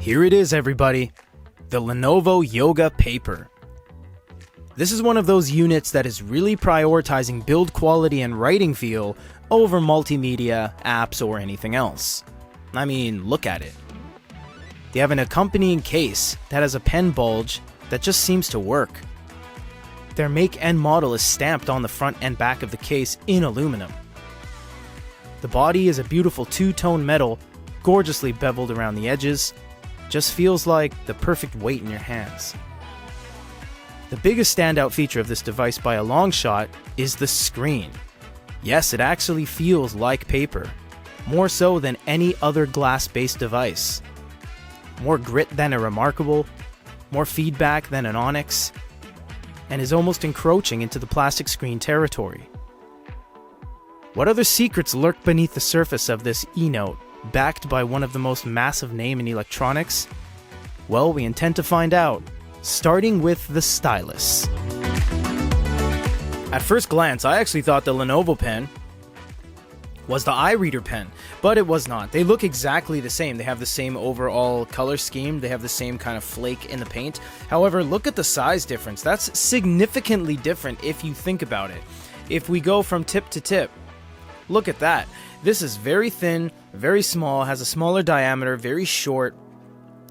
Here it is, everybody, the Lenovo Yoga Paper. This is one of those units that is really prioritizing build quality and writing feel over multimedia, apps, or anything else. I mean, look at it. They have an accompanying case that has a pen bulge that just seems to work. Their make and model is stamped on the front and back of the case in aluminum. The body is a beautiful two-tone metal, gorgeously beveled around the edges. Just feels like the perfect weight in your hands. The biggest standout feature of this device by a long shot is the screen. Yes, it actually feels like paper, more so than any other glass-based device. More grit than a Remarkable, more feedback than an Onyx, and is almost encroaching into the plastic screen territory. What other secrets lurk beneath the surface of this E-Note, backed by one of the most massive names in electronics? Well, we intend to find out, starting with the Stylus. At first glance, I actually thought the Lenovo pen was the EREADER pen, but it was not. They look exactly the same. They have the same overall color scheme. They have the same kind of flake in the paint. However, look at the size difference. That's significantly different if you think about it. If we go from tip to tip, look at that. This is very thin, very small, has a smaller diameter, very short.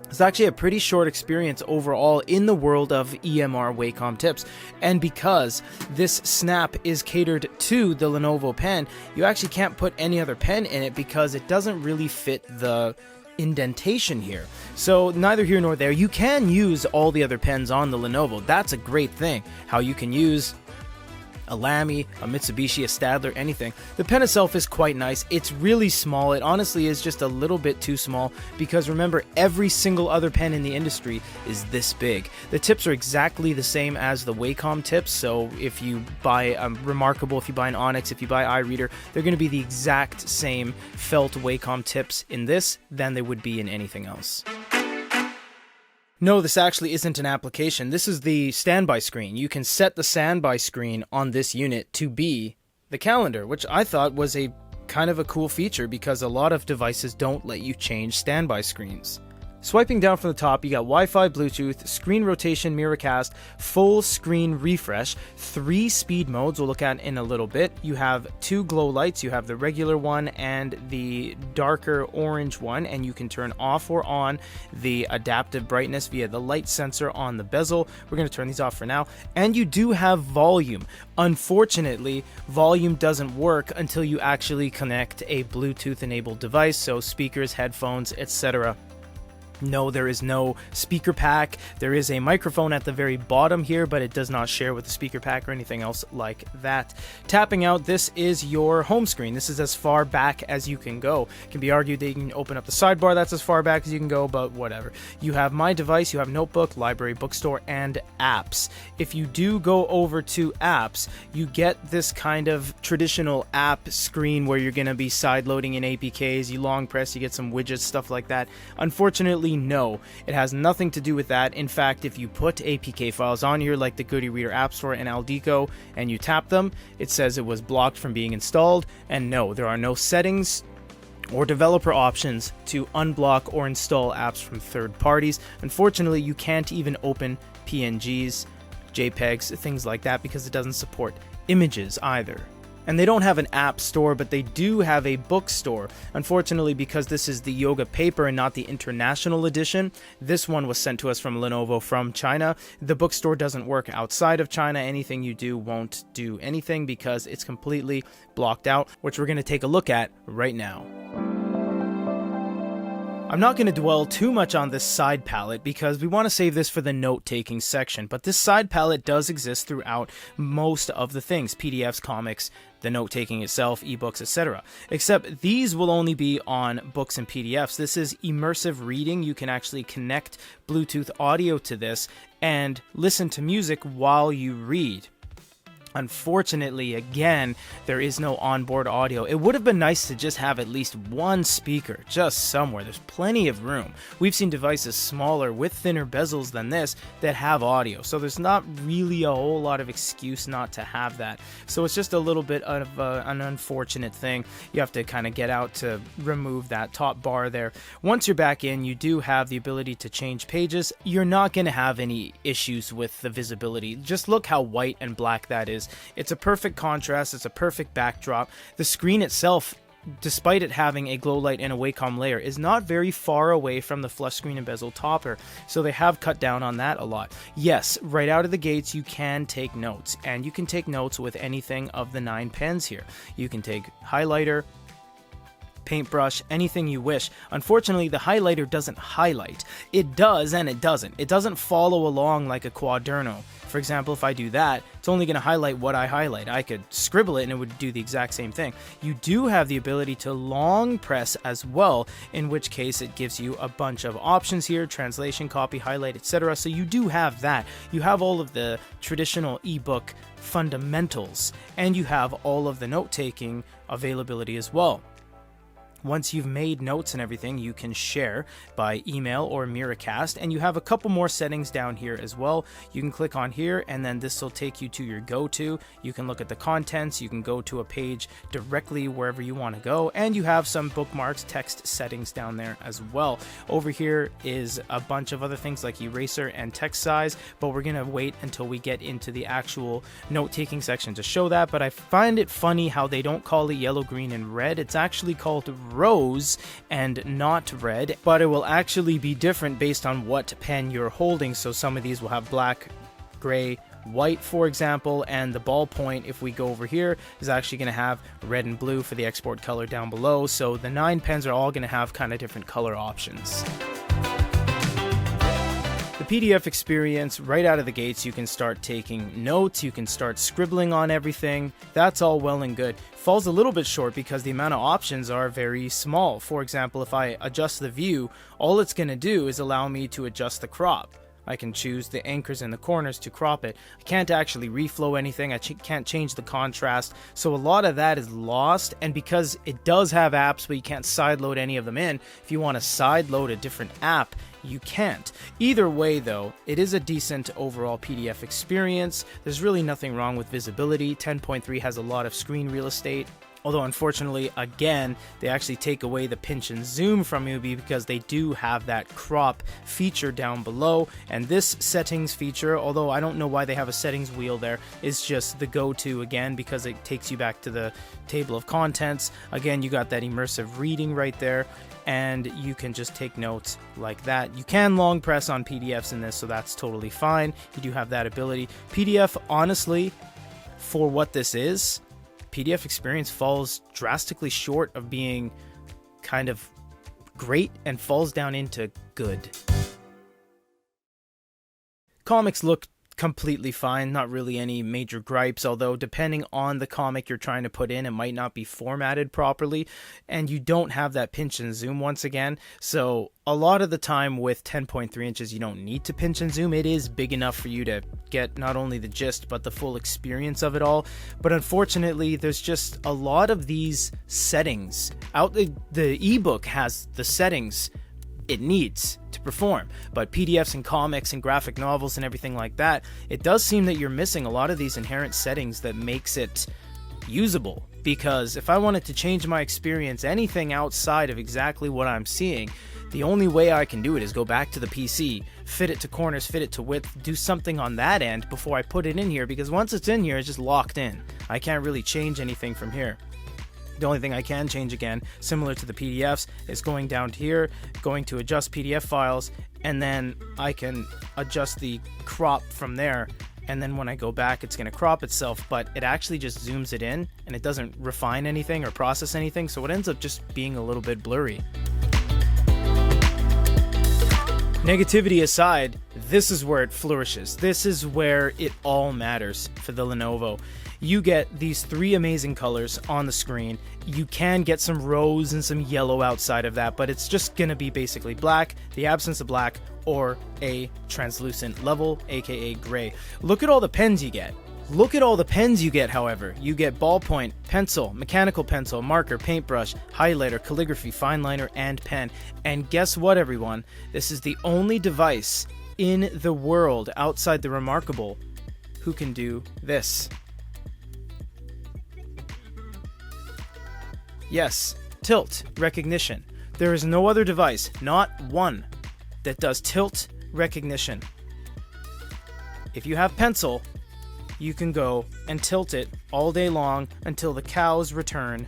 It's actually a pretty short experience overall in the world of EMR Wacom tips. And because this snap is catered to the Lenovo pen, you actually can't put any other pen in it because it doesn't really fit the indentation here. So neither here nor there. You can use all the other pens on the Lenovo. That's a great thing. How you can use a Lamy, a Mitsubishi, a Stadler, anything. The pen itself is quite nice. It's really small. It honestly is just a little bit too small because remember, every single other pen in the industry is this big. The tips are exactly the same as the Wacom tips, so if you buy a Remarkable, if you buy an Onyx, if you buy EREADER, they're going to be the exact same felt Wacom tips in this than they would be in anything else. No, this actually isn't an application. This is the standby screen. You can set the standby screen on this unit to be the calendar, which I thought was a kind of a cool feature because a lot of devices don't let you change standby screens. Swiping down from the top, you got Wi-Fi, Bluetooth, screen rotation, mirrorcast, full screen refresh, 3 speed modes we'll look at in a little bit. You have 2 glow lights. You have the regular one and the darker orange one, and you can turn off or on the adaptive brightness via the light sensor on the bezel. We're going to turn these off for now. And you do have volume. Unfortunately, volume doesn't work until you actually connect a Bluetooth-enabled device, so speakers, headphones, etc. No, there is no speaker pack. There is a microphone at the very bottom here, but it does not share with the speaker pack or anything else like that. Tapping out, this is your home screen. This is as far back as you can go. It can be argued that you can open up the sidebar, that's as far back as you can go, but whatever. You have My Device, you have Notebook, Library, Bookstore, and Apps. If you do go over to Apps, you get this kind of traditional app screen where you're going to be sideloading in APKs, you long press, you get some widgets, stuff like that. Unfortunately, no, it has nothing to do with that. In fact, if you put APK files on here like the Good eReader App Store and Aldico and you tap them, it says it was blocked from being installed, and no, there are no settings or developer options to unblock or install apps from third parties. Unfortunately, you can't even open PNGs, JPEGs, things like that because it doesn't support images either. And they don't have an app store, but they do have a bookstore. Unfortunately, because this is the Yoga Paper and not the international edition, this one was sent to us from Lenovo from China. The bookstore doesn't work outside of China. Anything you do won't do anything because it's completely blocked out, which we're going to take a look at right now. I'm not going to dwell too much on this side palette because we want to save this for the note-taking section, but this side palette does exist throughout most of the things, PDFs, comics, the note-taking itself, ebooks, etc. Except these will only be on books and PDFs. This is immersive reading. You can actually connect Bluetooth audio to this and listen to music while you read. Unfortunately, again, there is no onboard audio. It would have been nice to just have at least one speaker just somewhere. There's plenty of room. We've seen devices smaller with thinner bezels than this that have audio, so there's not really a whole lot of excuse not to have that. So it's just a little bit of an unfortunate thing. You have to kind of get out to remove that top bar there. Once you're back in, you do have the ability to change pages. You're not going to have any issues with the visibility. Just look how white and black that is. It's a perfect contrast, it's a perfect backdrop. The screen itself, despite it having a glow light and a Wacom layer, is not very far away from the flush screen and bezel topper, so they have cut down on that a lot. Yes, right out of the gates you can take notes, and you can take notes with anything of the 9 pens here. You can take highlighter, paintbrush, anything you wish. Unfortunately, the highlighter doesn't highlight. It does and it doesn't. It doesn't follow along like a quaderno. For example, if I do that, it's only going to highlight what I highlight. I could scribble it and it would do the exact same thing. You do have the ability to long press as well, in which case it gives you a bunch of options here, translation, copy, highlight, etc. So you do have that. You have all of the traditional ebook fundamentals, and you have all of the note-taking availability as well. Once you've made notes and everything, you can share by email or Miracast, and you have a couple more settings down here as well. You can click on here, and then this will take you to your go-to. You can look at the contents, you can go to a page directly wherever you want to go, and you have some bookmarks, text settings down there as well. Over here is a bunch of other things like eraser and text size, but we're going to wait until we get into the actual note-taking section to show that. But I find it funny how they don't call it yellow, green, and red. It's actually called rose and not red, but it will actually be different based on what pen you're holding. So some of these will have black, gray, white, for example, and the ballpoint, if we go over here, is actually going to have red and blue for the export color down below. So the 9 pens are all going to have kind of different color options. PDF experience, right out of the gates, you can start taking notes, you can start scribbling on everything. That's all well and good. Falls a little bit short because the amount of options are very small. For example, if I adjust the view, all it's going to do is allow me to adjust the crop. I can choose the anchors in the corners to crop it. I can't actually reflow anything. I can't change the contrast. So a lot of that is lost. And because it does have apps, but you can't sideload any of them in, if you want to sideload a different app, you can't. Either way, though, it is a decent overall PDF experience. There's really nothing wrong with visibility. 10.3 has a lot of screen real estate. Although, unfortunately, again, they actually take away the pinch and zoom from you because they do have that crop feature down below. And this settings feature, although I don't know why they have a settings wheel there, is just the go-to again because it takes you back to the table of contents. Again, you got that immersive reading right there, and you can just take notes like that. You can long press on PDFs in this, so that's totally fine. You do have that ability. PDF, honestly, for what this is, PDF experience falls drastically short of being kind of great and falls down into good. Comics look completely fine, not really any major gripes, although depending on the comic you're trying to put in, it might not be formatted properly, and you don't have that pinch and zoom once again. So a lot of the time with 10.3 inches, you don't need to pinch and zoom. It is big enough for you to get not only the gist, but the full experience of it all. But unfortunately, there's just a lot of these settings out. The ebook has the settings it needs to perform, but PDFs and comics and graphic novels and everything like that, it does seem that you're missing a lot of these inherent settings that makes it usable. Because if I wanted to change my experience anything outside of exactly what I'm seeing, the only way I can do it is go back to the PC, fit it to corners, fit it to width, do something on that end before I put it in here, because once it's in here, it's just locked in. I can't really change anything from here. The only thing I can change, again, similar to the PDFs, is going down to here, going to adjust PDF files, and then I can adjust the crop from there. And then when I go back, it's going to crop itself, but it actually just zooms it in, and it doesn't refine anything or process anything, so it ends up just being a little bit blurry. Negativity aside, this is where it flourishes. This is where it all matters for the Lenovo. You get these 3 amazing colors on the screen. You can get some rose and some yellow outside of that, but it's just going to be basically black, the absence of black, or a translucent level, aka gray. Look at all the pens you get. Look at all the pens you get, however. You get ballpoint, pencil, mechanical pencil, marker, paintbrush, highlighter, calligraphy, fine liner, and pen. And guess what, everyone? This is the only device in the world outside the Remarkable who can do this. Yes, tilt recognition. There is no other device, not one, that does tilt recognition. If you have pencil, you can go and tilt it all day long until the cows return,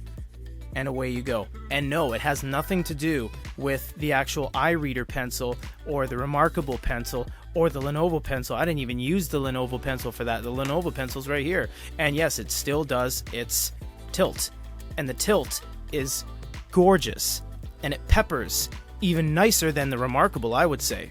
and away you go. And no, it has nothing to do with the actual EREADER pencil or the Remarkable pencil or the Lenovo pencil. I didn't even use the Lenovo pencil for that. The Lenovo pencil's right here. And yes, it still does its tilt. And the tilt is gorgeous. And it peppers even nicer than the Remarkable, I would say.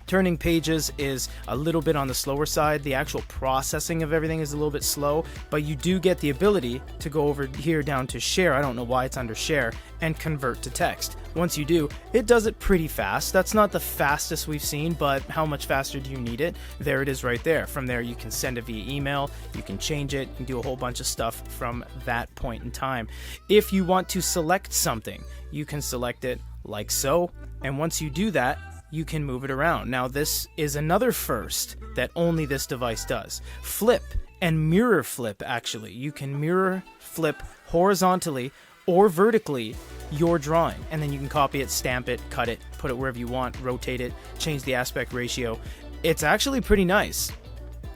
Turning pages is a little bit on the slower side. The actual processing of everything is a little bit slow, but you do get the ability to go over here down to share. I don't know why it's under share, and convert to text. Once you do, it does it pretty fast. That's not the fastest we've seen, but how much faster do you need it? There it is right there. From there, you can send it via email, you can change it, and do a whole bunch of stuff from that point in time. If you want to select something, you can select it like so, and once you do that, you can move it around. Now, this is another first that only this device does. Flip and mirror flip, actually. You can mirror flip horizontally or vertically your drawing, and then you can copy it, stamp it, cut it, put it wherever you want, rotate it, change the aspect ratio. It's actually pretty nice.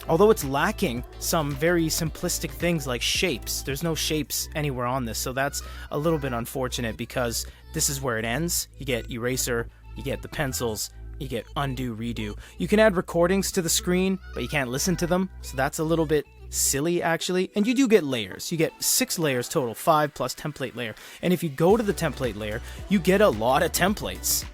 Although it's lacking some very simplistic things like shapes. There's no shapes anywhere on this, so that's a little bit unfortunate because this is where it ends. You get eraser, you get the pencils, you get undo, redo. You can add recordings to the screen, but you can't listen to them, so that's a little bit silly actually. And you do get layers. You get 6 layers total, 5 plus template layer. And if you go to the template layer, you get a lot of templates.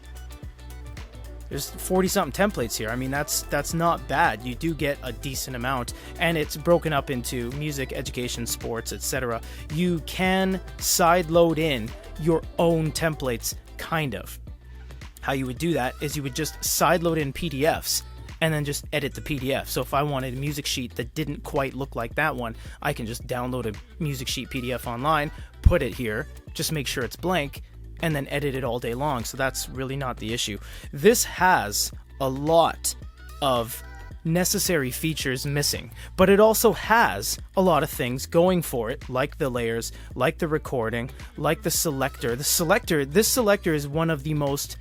There's 40-something templates here. I mean, that's not bad. You do get a decent amount, and it's broken up into music, education, sports, etc. You can side load in your own templates, kind of. How you would do that is you would just sideload in PDFs and then just edit the PDF. So if I wanted a music sheet that didn't quite look like that one, I can just download a music sheet PDF online, put it here, just make sure it's blank, and then edit it all day long. So that's really not the issue. This has a lot of necessary features missing, but it also has a lot of things going for it, like the layers, like the recording, like the selector. This selector is one of the most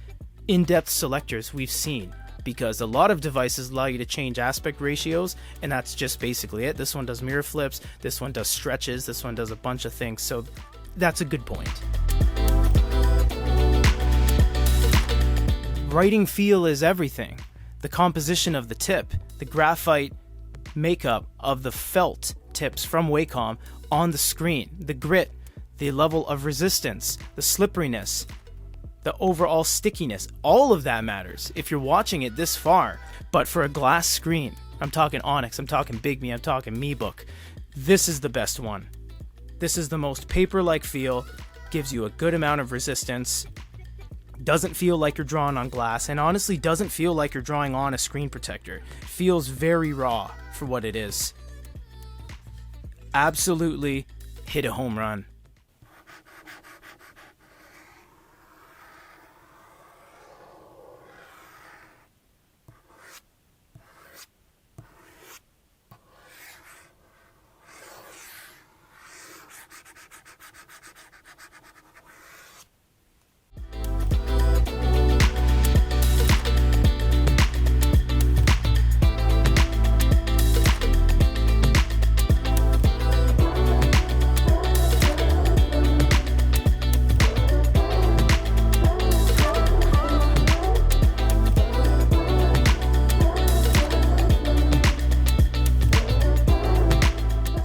in-depth selectors we've seen, because a lot of devices allow you to change aspect ratios, and that's just basically it. This one does mirror flips, this one does stretches, this one does a bunch of things, so that's a good point. Writing feel is everything. The composition of the tip, the graphite makeup of the felt tips from Wacom on the screen, the grit, the level of resistance, the slipperiness, the overall stickiness, all of that matters if you're watching it this far. But for a glass screen, I'm talking Onyx, I'm talking BIGME, I'm talking MeBook, this is the best one. This is the most paper-like feel, gives you a good amount of resistance, doesn't feel like you're drawing on glass, and honestly doesn't feel like you're drawing on a screen protector. Feels very raw for what it is. Absolutely hit a home run.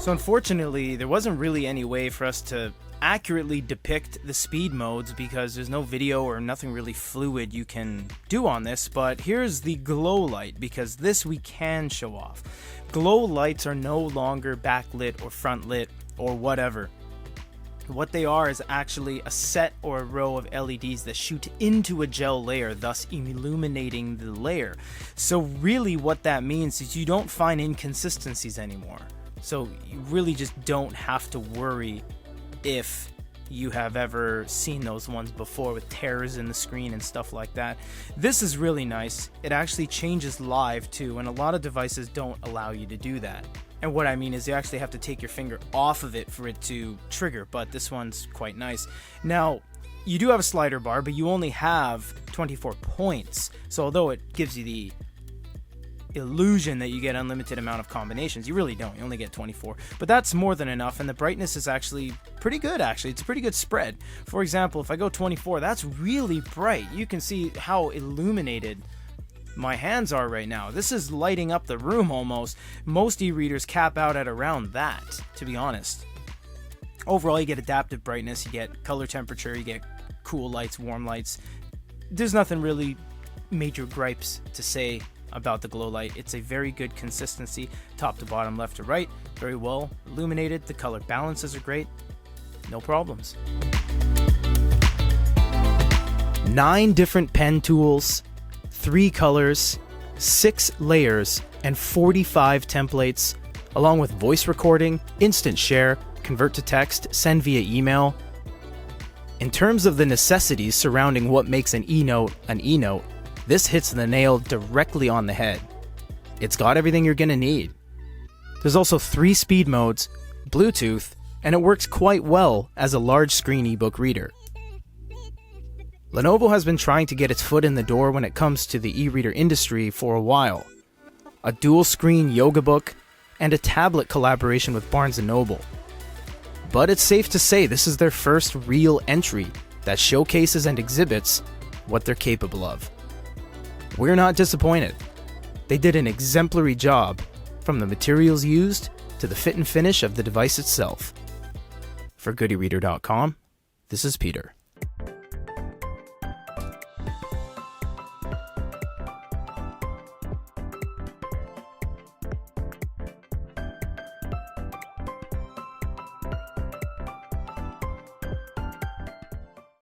So unfortunately, there wasn't really any way for us to accurately depict the speed modes because there's no video or nothing really fluid you can do on this, but here's the glow light, because this we can show off. Glow lights are no longer backlit or front lit or whatever. What they are is actually a set or a row of LEDs that shoot into a gel layer, thus illuminating the layer. So really what that means is you don't find inconsistencies anymore. So you really just don't have to worry if you have ever seen those ones before with tears in the screen and stuff like that. This is really nice. It actually changes live too, and a lot of devices don't allow you to do that. And what I mean is you actually have to take your finger off of it for it to trigger, but this one's quite nice. Now, you do have a slider bar, but you only have 24 points. So although it gives you the illusion that you get unlimited amount of combinations, you really don't. You only get 24. But that's more than enough, and the brightness is actually pretty good, actually. It's a pretty good spread. For example, if I go 24, that's really bright. You can see how illuminated my hands are right now. This is lighting up the room almost. Most e-readers cap out at around that, to be honest. Overall, you get adaptive brightness, you get color temperature, you get cool lights, warm lights. There's nothing really major gripes to say about the glow light. It's a very good consistency, top to bottom, left to right, very well illuminated. The color balances are great, no problems. 9 different pen tools, 3 colors, 6 layers, and 45 templates, along with voice recording, instant share, convert to text, send via email. In terms of the necessities surrounding what makes an e-note, this hits the nail directly on the head. It's got everything you're gonna need. There's also 3 speed modes, Bluetooth, and it works quite well as a large screen ebook reader. Lenovo has been trying to get its foot in the door when it comes to the e-reader industry for a while. A dual-screen yoga book and a tablet collaboration with Barnes & Noble. But it's safe to say this is their first real entry that showcases and exhibits what they're capable of. We're not disappointed. They did an exemplary job, from the materials used to the fit and finish of the device itself. For GoodyReader.com, this is Peter.